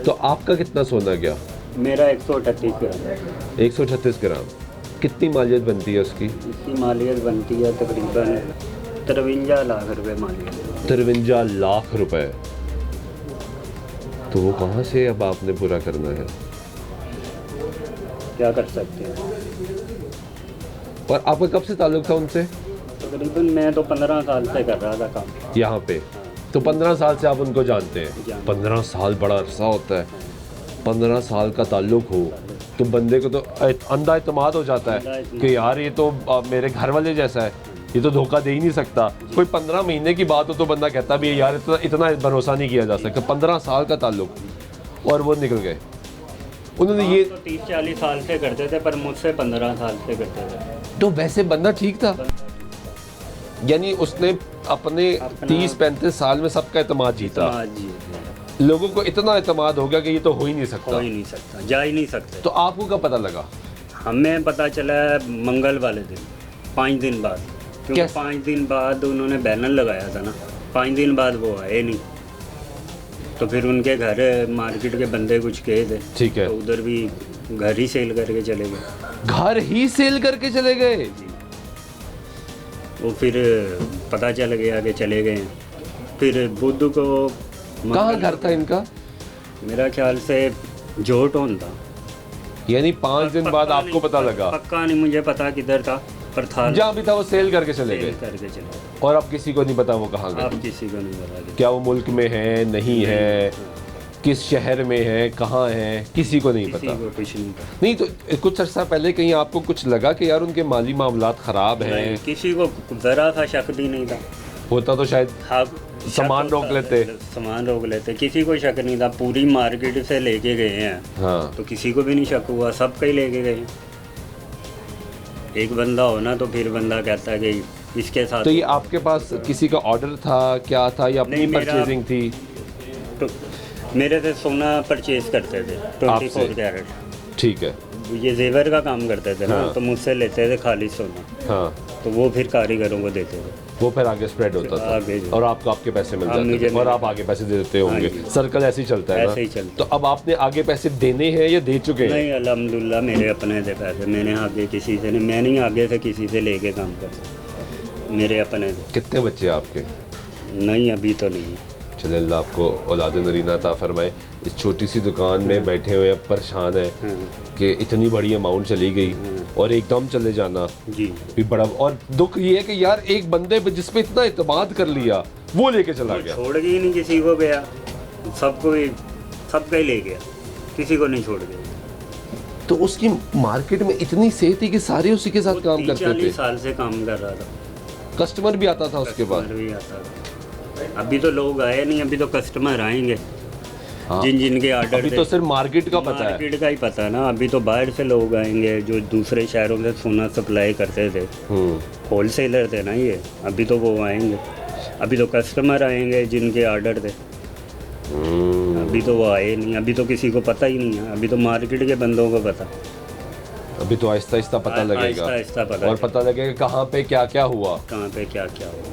तो आपका कितना सोना गया? मेरा 138 ग्राम। 138 ग्राम। कितनी मालियत बनती है उसकी? इसकी मालियत बनती है तकरीबन 53 लाख रुपए मालियत। 53 लाख रुपए। तो वो कहाँ से अब आपने पूरा करना है? क्या कर सकते हैं। और आपका कब से ताल्लुक था उनसे? तकरीबन मैं तो 15 साल से कर रहा था काम यहाँ पे। तो 15 साल से आप उनको जानते हैं? जानते हैं। 15 साल बड़ा अरसा होता है। 15 साल का ताल्लुक हो तो बंदे को तो अंधा इत्मीनान हो जाता है कि यार ये तो मेरे घर वाले जैसा है, ये तो धोखा दे ही नहीं सकता। कोई 15 महीने की बात हो तो बंदा कहता भी है यार इतना भरोसा नहीं किया जा सकता। 15 साल का ताल्लुक और वो निकल गए। उन्होंने ये तो 30-40 साल से करते थे, पर मुझसे 15 साल से करते थे। तो वैसे बंदा ठीक था, यानी उसने अपने 30-35 साल में सबका एतमाद जीता। हाँ जी, लोगों को इतना एतमाद हो गया कि ये तो हो ही नहीं हो सकता। ही नहीं सकता, जा ही नहीं सकते। तो आपको कब पता लगा? हमें पता चला मंगल वाले दिन, 5 दिन बाद, क्योंकि कैसे? 5 दिन बाद उन्होंने बैनर लगाया था ना, 5 दिन बाद वो आए नहीं। तो फिर उनके घर मार्केट के बंदे कुछ गए थे, ठीक है। तो उधर भी घर ही सेल करके चले गए। घर ही सेल करके चले गए? वो फिर पता चल गया कि चले गए। फिर बुध को कहाँ घर था इनका? मेरा ख्याल से जोटोन था। यानी 5 दिन बाद पक्का आपको नहीं, पता लगा? पक्का नहीं मुझे पता किधर था, पर था जहाँ भी था वो सेल करके चले सेल गए। करके चले गए। और अब किसी को नहीं पता वो कहाँ आप गए? किसी को नहीं बता देते। क्या वो मुल्क में है, नहीं है, किस शहर में है, कहाँ है, किसी को नहीं किसी पता। को कुछ नहीं पता। नहीं तो कुछ अर्सा पहले कहीं आपको कुछ लगा कि यार उनके माली मामलात ख़राब हैं? नहीं, किसी को ज़रा सा शक भी नहीं था। होता तो शायद हाँ, सामान शक रोक होता लेते। है, सामान रोक लेते। किसी को शक नहीं था, पूरी मार्केट से लेके गए हैं, हाँ। तो किसी को भी नहीं शक हुआ, सब कहीं लेके गए। एक बंदा हो ना तो फिर बंदा कहता है कि इसके साथ। तो ये आपके पास किसी का ऑर्डर था, क्या था, या अपनी नहीं, मेरा- परचेजिंग थी? तो मेरे से सोना परचेज करते थे 24 आपसे? कैरेट। ठीक है। ये जेवर का काम करते थे ना, हाँ। तो मुझसे लेते थे खाली सोना, हाँ, तो वो फिर कारीगरों को देते थे। वो फिर आगे स्प्रेड होता आगे था जो- और आपको आपके पैसे मिल हाँ, जाते मुझे थे और मिल- आप आगे पैसे दे देते होंगे। हाँ जी। सर्कल ऐसे ही चलता है ना? ऐसे ही चलता। तो अब आपने आगे पैसे देने हैं या दे चुके हैं? नहीं, अल्हम्दुलिल्लाह मेरे अपने थे पैसे, मैंने आगे किसी से नहीं, मैं नहीं आगे से किसी से लेके काम करता, मेरे अपने थे। कितने बच्चे हैं आपके? नहीं, अभी तो नहीं। चले अल्लाह आपको औलाद नरीना अता फरमाए। इस छोटी सी दुकान में बैठे हुए अब परेशान है हाँ कि इतनी बड़ी अमाउंट चली गई और एकदम चले जाना जी। भी बड़ा। और दुख ये है कि यार एक बंदे पे जिस पे इतना इत्मीनान कर लिया वो लेके चला गया। छोड़ के ही नहीं किसी को गया, सबको ही, सबका ही ले गया, किसी को नहीं छोड़ गया। तो उसकी मार्केट में इतनी सेहत थी कि सारे उसी के साथ काम करते 40 थे। साल से काम कर रहा था। कस्टमर भी आता था उसके बाद? कस्टमर भी आता था। अभी तो लोग आए नहीं, अभी तो कस्टमर आएंगे। हाँ। जिन जिन के ऑर्डर अभी तो सिर्फ मार्केट का पता है। मार्केट का ही पता है ना। अभी तो बाहर से लोग आएंगे जो दूसरे शहरों से सोना सप्लाई करते थे, होलसेलर थे ना ये, अभी तो वो आएंगे। अभी तो कस्टमर आएंगे जिनके ऑर्डर थे, अभी तो वो आए नहीं, अभी तो किसी को पता ही नहीं है, अभी तो मार्केट के बंदों को पता। अभी तो आहिस्ता आहिस्ता पता लगेगा आहिस्ता आहिस्ता पता और पता लगेगा कहाँ पे क्या क्या हुआ। कहाँ पे क्या क्या हो।